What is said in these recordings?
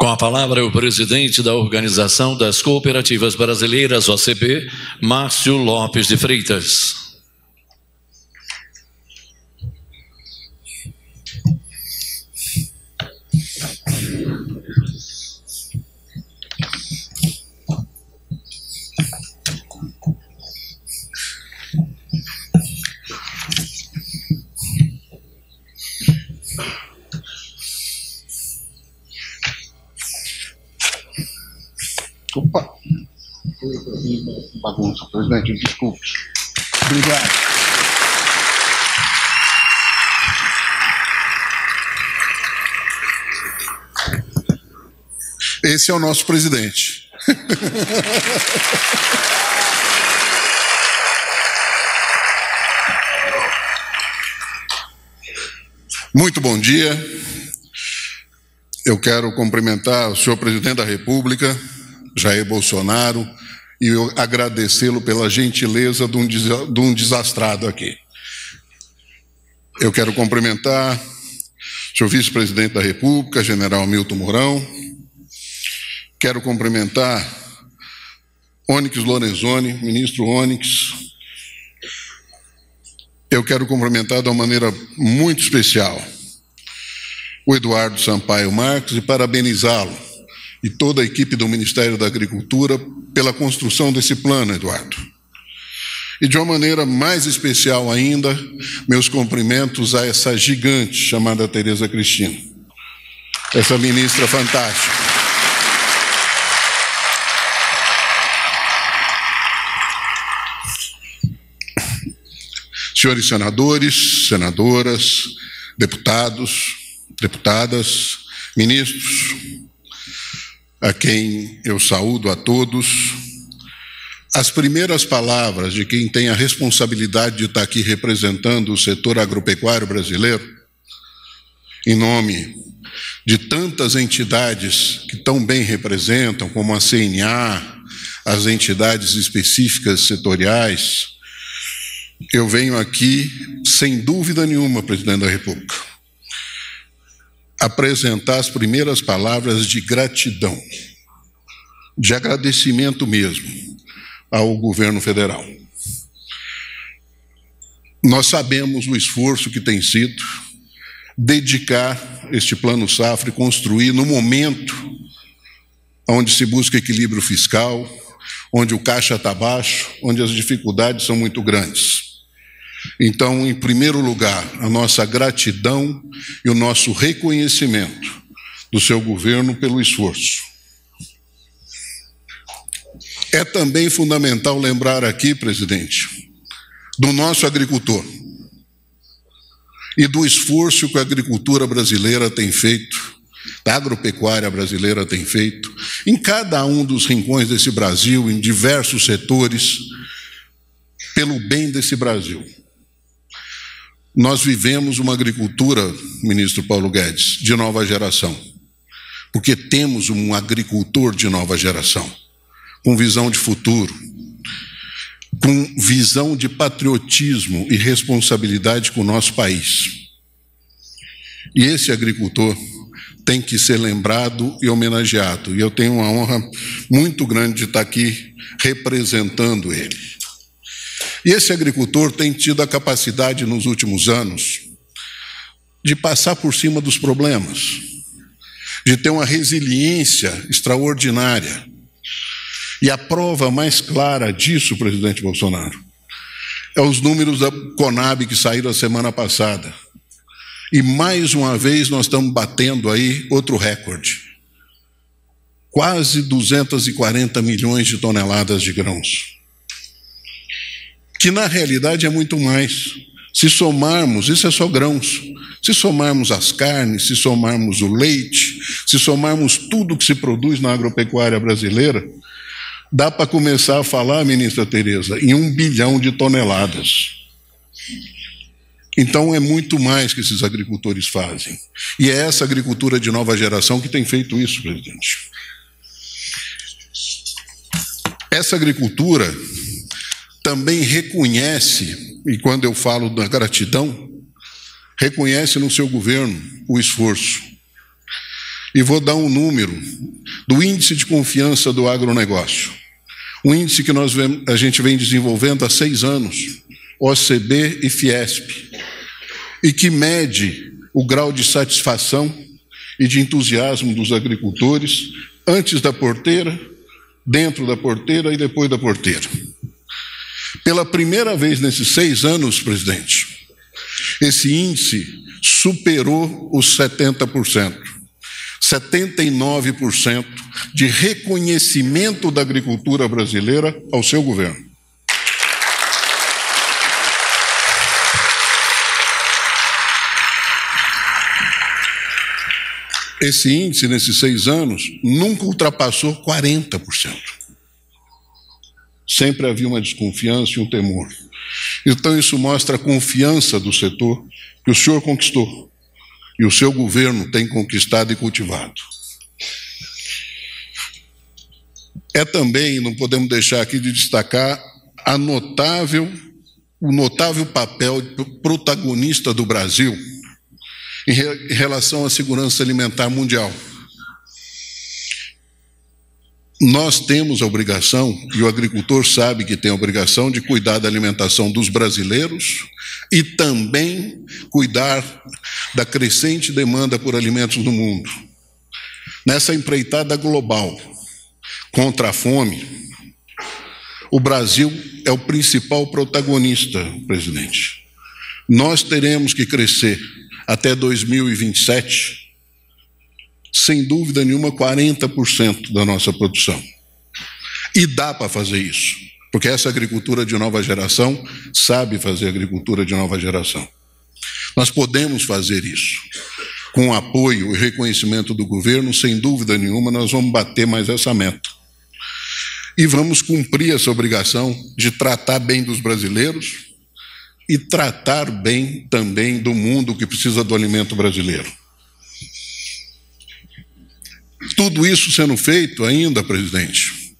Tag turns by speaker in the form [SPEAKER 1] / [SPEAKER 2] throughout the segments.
[SPEAKER 1] Com a palavra, o presidente da Organização das Cooperativas Brasileiras, OCB, Márcio Lopes de Freitas.
[SPEAKER 2] Opa! Bagunça, presidente, desculpe. Obrigado. Esse é o nosso presidente. Muito bom dia. Eu quero cumprimentar o senhor presidente da República, Jair Bolsonaro, e agradecê-lo pela gentileza de um desastrado aqui. Eu quero cumprimentar o senhor vice-presidente da República, general Milton Mourão. Quero cumprimentar Onyx Lorenzoni, ministro Onyx. Eu quero cumprimentar de uma maneira muito especial o Eduardo Sampaio Marques e parabenizá-lo e toda a equipe do Ministério da Agricultura pela construção desse plano, Eduardo. E de uma maneira mais especial ainda, meus cumprimentos a essa gigante chamada Tereza Cristina, essa ministra fantástica. Senhores senadores, senadoras, deputados, deputadas, ministros, a quem eu saúdo a todos. As primeiras palavras de quem tem a responsabilidade de estar aqui representando o setor agropecuário brasileiro, em nome de tantas entidades que tão bem representam, como a CNA, as entidades específicas setoriais, eu venho aqui, sem dúvida nenhuma, presidente da República, apresentar as primeiras palavras de gratidão, de agradecimento mesmo ao governo federal. Nós sabemos o esforço que tem sido dedicar este Plano Safra e construir no momento onde se busca equilíbrio fiscal, onde o caixa está baixo, onde as dificuldades são muito grandes. Então, em primeiro lugar, a nossa gratidão e o nosso reconhecimento do seu governo pelo esforço. É também fundamental lembrar aqui, presidente, do nosso agricultor e do esforço que a agricultura brasileira tem feito, a agropecuária brasileira tem feito, em cada um dos rincões desse Brasil, em diversos setores, pelo bem desse Brasil. Nós vivemos uma agricultura, ministro Paulo Guedes, de nova geração, porque temos um agricultor de nova geração, com visão de futuro, com visão de patriotismo e responsabilidade com o nosso país. E esse agricultor tem que ser lembrado e homenageado, e eu tenho uma honra muito grande de estar aqui representando ele. E esse agricultor tem tido a capacidade nos últimos anos de passar por cima dos problemas, de ter uma resiliência extraordinária. E a prova mais clara disso, presidente Bolsonaro, é os números da Conab que saíram a semana passada. E mais uma vez nós estamos batendo aí outro recorde. Quase 240 milhões de toneladas de grãos. Que na realidade é muito mais. Se somarmos, isso é só grãos, se somarmos as carnes, se somarmos o leite, se somarmos tudo que se produz na agropecuária brasileira, dá para começar a falar, ministra Tereza, em 1 bilhão de toneladas. Então é muito mais que esses agricultores fazem. E é essa agricultura de nova geração que tem feito isso, presidente. Essa agricultura também reconhece, e quando eu falo da gratidão, reconhece no seu governo o esforço. E vou dar um número do índice de confiança do agronegócio. Um índice que a gente vem desenvolvendo há 6 anos, OCB e Fiesp, e que mede o grau de satisfação e de entusiasmo dos agricultores antes da porteira, dentro da porteira e depois da porteira. Pela primeira vez nesses 6 anos, presidente, esse índice superou os 70%. 79% de reconhecimento da agricultura brasileira ao seu governo. Esse índice, nesses 6 anos, nunca ultrapassou 40%. Sempre havia uma desconfiança e um temor. Então, isso mostra a confiança do setor que o senhor conquistou e o seu governo tem conquistado e cultivado. É também, não podemos deixar aqui de destacar, o notável papel protagonista do Brasil em relação à segurança alimentar mundial. Nós temos a obrigação, e o agricultor sabe que tem a obrigação, de cuidar da alimentação dos brasileiros e também cuidar da crescente demanda por alimentos no mundo. Nessa empreitada global contra a fome, o Brasil é o principal protagonista, presidente. Nós teremos que crescer até 2027, sem dúvida nenhuma, 40% da nossa produção. E dá para fazer isso, porque essa agricultura de nova geração sabe fazer agricultura de nova geração. Nós podemos fazer isso. Com o apoio e reconhecimento do governo, sem dúvida nenhuma, nós vamos bater mais essa meta. E vamos cumprir essa obrigação de tratar bem dos brasileiros e tratar bem também do mundo que precisa do alimento brasileiro. Tudo isso sendo feito ainda, presidente,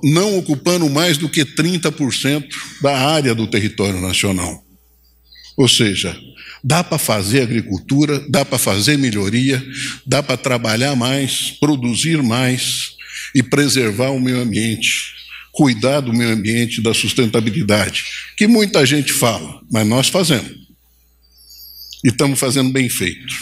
[SPEAKER 2] não ocupando mais do que 30% da área do território nacional. Ou seja, dá para fazer agricultura, dá para fazer melhoria, dá para trabalhar mais, produzir mais e preservar o meio ambiente, cuidar do meio ambiente, da sustentabilidade, que muita gente fala, mas nós fazemos. E estamos fazendo bem feito.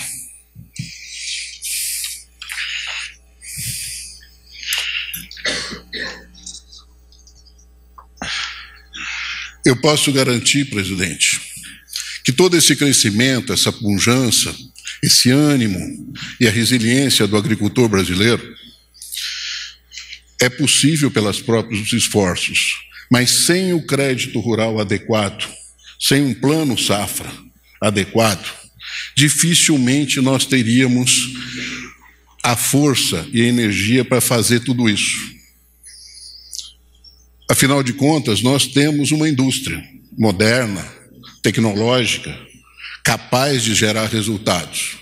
[SPEAKER 2] Eu posso garantir, presidente, que todo esse crescimento, essa pujança, esse ânimo e a resiliência do agricultor brasileiro é possível pelos próprios esforços, mas sem o crédito rural adequado, sem um plano safra adequado, dificilmente nós teríamos a força e a energia para fazer tudo isso. Afinal de contas, nós temos uma indústria moderna, tecnológica, capaz de gerar resultados,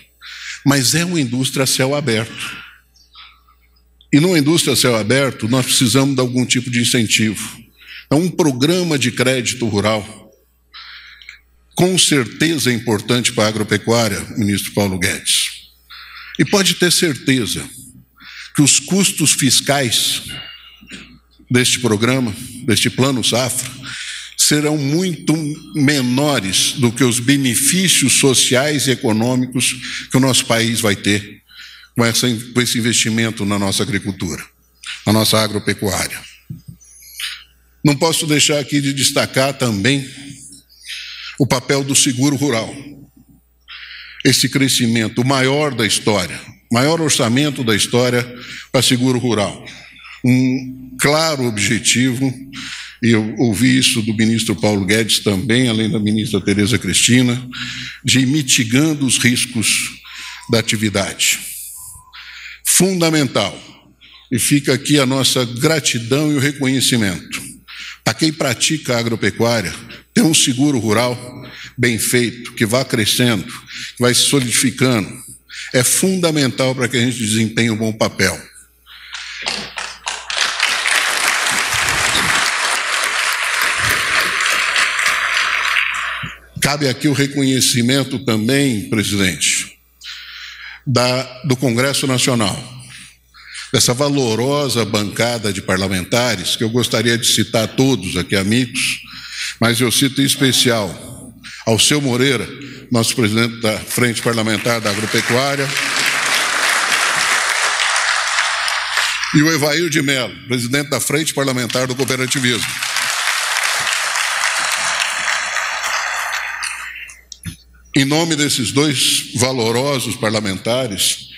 [SPEAKER 2] mas é uma indústria a céu aberto. E numa indústria a céu aberto, nós precisamos de algum tipo de incentivo. Então, um programa de crédito rural, com certeza é importante para a agropecuária, ministro Paulo Guedes. E pode ter certeza que os custos fiscais deste programa, deste plano safra, serão muito menores do que os benefícios sociais e econômicos que o nosso país vai ter com esse investimento na nossa agricultura, na nossa agropecuária. Não posso deixar aqui de destacar também o papel do seguro rural. Esse crescimento, o maior da história, maior orçamento da história para seguro rural. Um claro objetivo, e eu ouvi isso do ministro Paulo Guedes também, além da ministra Tereza Cristina, de ir mitigando os riscos da atividade. Fundamental. E fica aqui a nossa gratidão e o reconhecimento. Para quem pratica a agropecuária, ter um seguro rural bem feito, que vá crescendo, que vai se solidificando, é fundamental para que a gente desempenhe um bom papel. Cabe aqui o reconhecimento também, presidente, do Congresso Nacional, dessa valorosa bancada de parlamentares, que eu gostaria de citar todos aqui, amigos, mas eu cito em especial Alceu Moreira, nosso presidente da Frente Parlamentar da Agropecuária, e o Evair de Mello, presidente da Frente Parlamentar do Cooperativismo. Em nome desses dois valorosos parlamentares,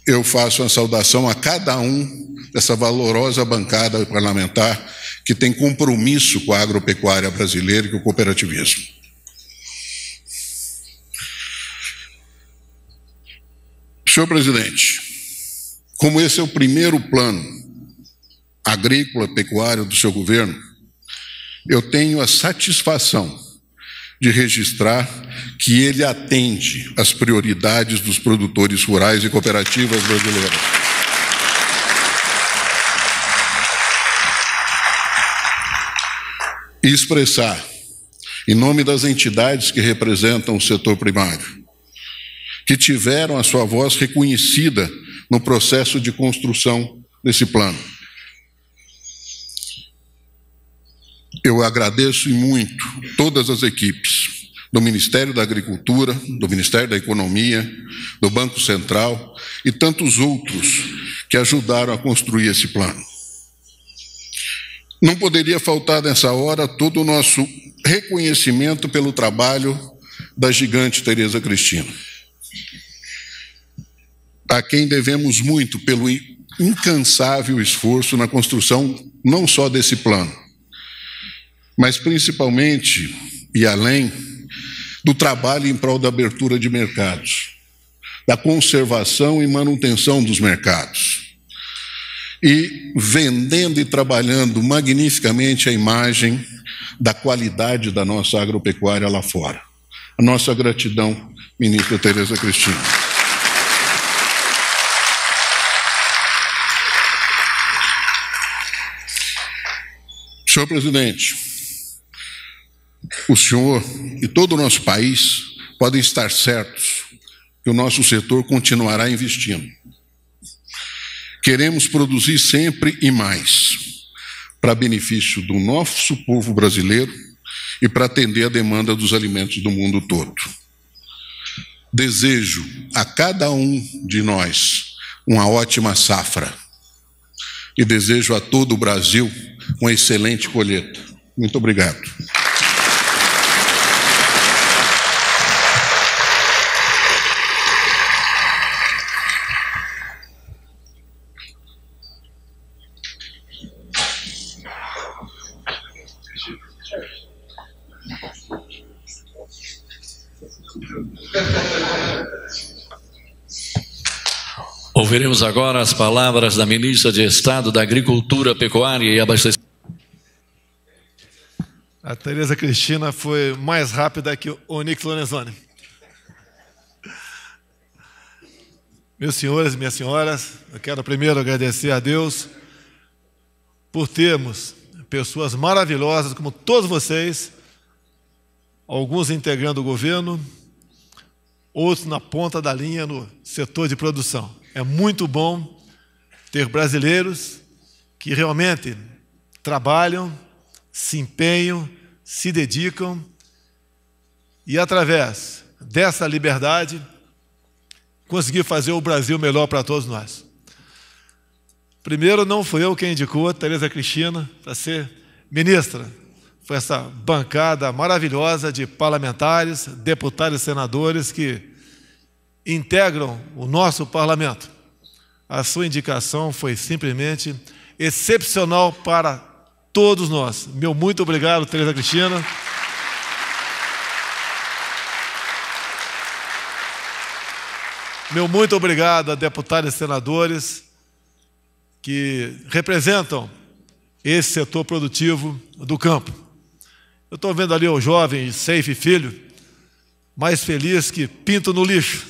[SPEAKER 2] eu faço uma saudação a cada um dessa valorosa bancada parlamentar que tem compromisso com a agropecuária brasileira e com o cooperativismo. Senhor presidente, como esse é o primeiro plano agrícola, pecuário do seu governo, eu tenho a satisfação de registrar que ele atende às prioridades dos produtores rurais e cooperativas brasileiras. E expressar, em nome das entidades que representam o setor primário, que tiveram a sua voz reconhecida no processo de construção desse plano. Eu agradeço muito todas as equipes do Ministério da Agricultura, do Ministério da Economia, do Banco Central e tantos outros que ajudaram a construir esse plano. Não poderia faltar nessa hora todo o nosso reconhecimento pelo trabalho da gigante Tereza Cristina, a quem devemos muito pelo incansável esforço na construção não só desse plano, mas principalmente e além do trabalho em prol da abertura de mercados, da conservação e manutenção dos mercados, e vendendo e trabalhando magnificamente a imagem da qualidade da nossa agropecuária lá fora. A nossa gratidão, ministra Tereza Cristina. Senhor presidente, o senhor e todo o nosso país podem estar certos que o nosso setor continuará investindo. Queremos produzir sempre e mais, para benefício do nosso povo brasileiro e para atender a demanda dos alimentos do mundo todo. Desejo a cada um de nós uma ótima safra e desejo a todo o Brasil uma excelente colheita. Muito obrigado.
[SPEAKER 1] Ouviremos agora as palavras da ministra de Estado da Agricultura, Pecuária e Abastecimento.
[SPEAKER 3] A Tereza Cristina foi mais rápida que o Onyx Lorenzoni. Meus senhores e minhas senhoras, eu quero primeiro agradecer a Deus por termos pessoas maravilhosas como todos vocês, alguns integrando o governo, outros na ponta da linha no setor de produção. É muito bom ter brasileiros que realmente trabalham, se empenham, se dedicam e, através dessa liberdade, conseguir fazer o Brasil melhor para todos nós. Primeiro, não fui eu quem indicou a Tereza Cristina para ser ministra. Foi essa bancada maravilhosa de parlamentares, deputados e senadores que integram o nosso parlamento. A sua indicação foi simplesmente excepcional para todos nós. Meu muito obrigado, Tereza Cristina. Meu muito obrigado a deputados e senadores que representam esse setor produtivo do campo. Eu estou vendo ali o jovem Seife Filho, mais feliz que pinto no lixo.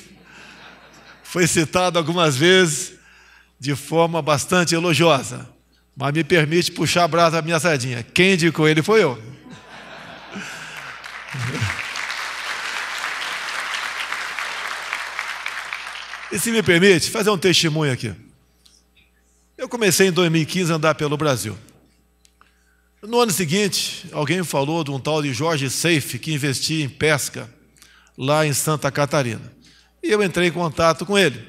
[SPEAKER 3] Foi citado algumas vezes de forma bastante elogiosa, mas me permite puxar a brasa da minha sardinha. Quem indicou ele foi eu. E se me permite, fazer um testemunho aqui. Eu comecei em 2015 a andar pelo Brasil. No ano seguinte, alguém falou de um tal de Jorge Seife, que investia em pesca lá em Santa Catarina. E eu entrei em contato com ele.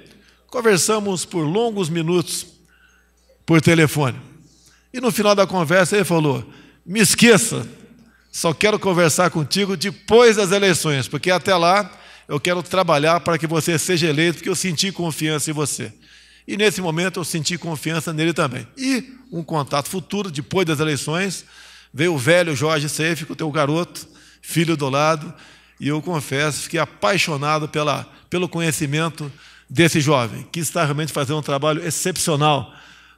[SPEAKER 3] Conversamos por longos minutos por telefone. E no final da conversa ele falou: me esqueça, só quero conversar contigo depois das eleições, porque até lá eu quero trabalhar para que você seja eleito, porque eu senti confiança em você. E nesse momento eu senti confiança nele também. E um contato futuro, depois das eleições, veio o velho Jorge Seife, com o teu garoto, filho do lado, e eu confesso, fiquei apaixonado pelo conhecimento desse jovem, que está realmente fazendo um trabalho excepcional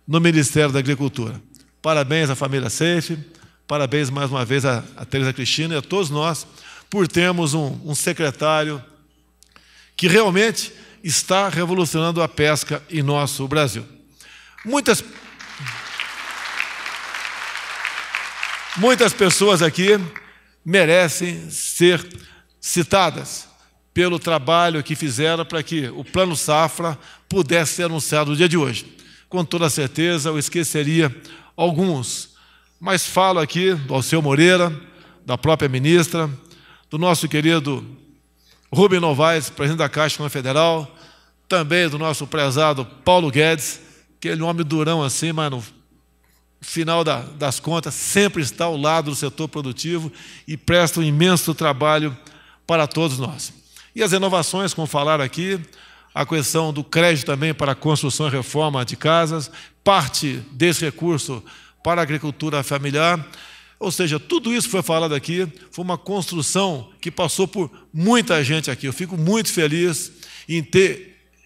[SPEAKER 3] no Ministério da Agricultura. Parabéns à família Seife, parabéns mais uma vez a Tereza Cristina e a todos nós por termos um secretário que realmente está revolucionando a pesca em nosso Brasil. Muitas pessoas aqui merecem ser citadas pelo trabalho que fizeram para que o Plano Safra pudesse ser anunciado no dia de hoje. Com toda certeza eu esqueceria alguns, mas falo aqui do Alceu Moreira, da própria ministra, do nosso querido Rubem Novaes, presidente da Caixa Econômica Federal, também do nosso prezado Paulo Guedes, aquele homem durão assim, mas no final das contas sempre está ao lado do setor produtivo e presta um imenso trabalho para todos nós. E as inovações, como falaram aqui, a questão do crédito também para a construção e reforma de casas, parte desse recurso para a agricultura familiar. Ou seja, tudo isso que foi falado aqui foi uma construção que passou por muita gente aqui. Eu fico muito feliz em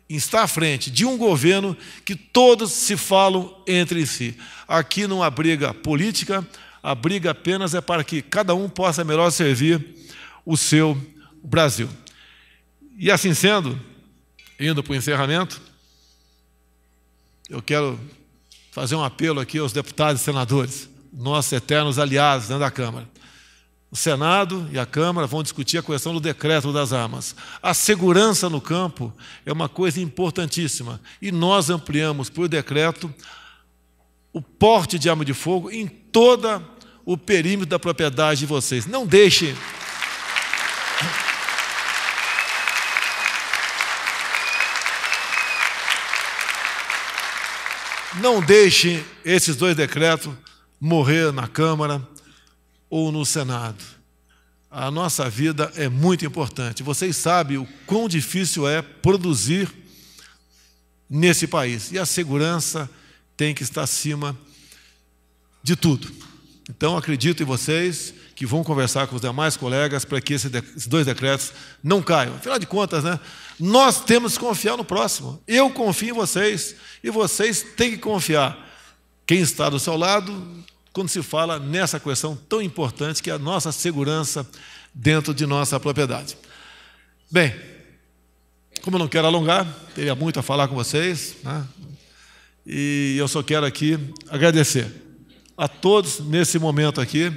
[SPEAKER 3] estar à frente de um governo que todos se falam entre si. Aqui não há briga política, a briga apenas é para que cada um possa melhor servir o seu Brasil. E assim sendo, indo para o encerramento, eu quero fazer um apelo aqui aos deputados e senadores, nossos eternos aliados dentro da Câmara. O Senado e a Câmara vão discutir a questão do decreto das armas. A segurança no campo é uma coisa importantíssima e nós ampliamos por decreto o porte de arma de fogo em todo o perímetro da propriedade de vocês. Não deixem esses dois decretos morrer na Câmara ou no Senado. A nossa vida é muito importante. Vocês sabem o quão difícil é produzir nesse país. E a segurança tem que estar acima de tudo. Então, acredito em vocês que vão conversar com os demais colegas para que esses dois decretos não caiam. Afinal de contas, né, nós temos que confiar no próximo. Eu confio em vocês e vocês têm que confiar. Quem está do seu lado, quando se fala nessa questão tão importante que é a nossa segurança dentro de nossa propriedade. Bem, como eu não quero alongar, teria muito a falar com vocês, né? E eu só quero aqui agradecer a todos nesse momento aqui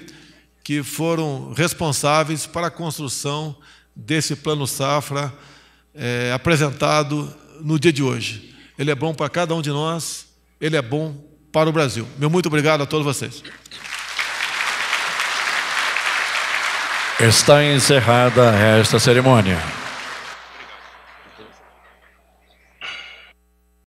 [SPEAKER 3] que foram responsáveis para a construção desse Plano Safra apresentado no dia de hoje. Ele é bom para cada um de nós, ele é bom para o Brasil. Meu muito obrigado a todos vocês.
[SPEAKER 1] Está encerrada esta cerimônia.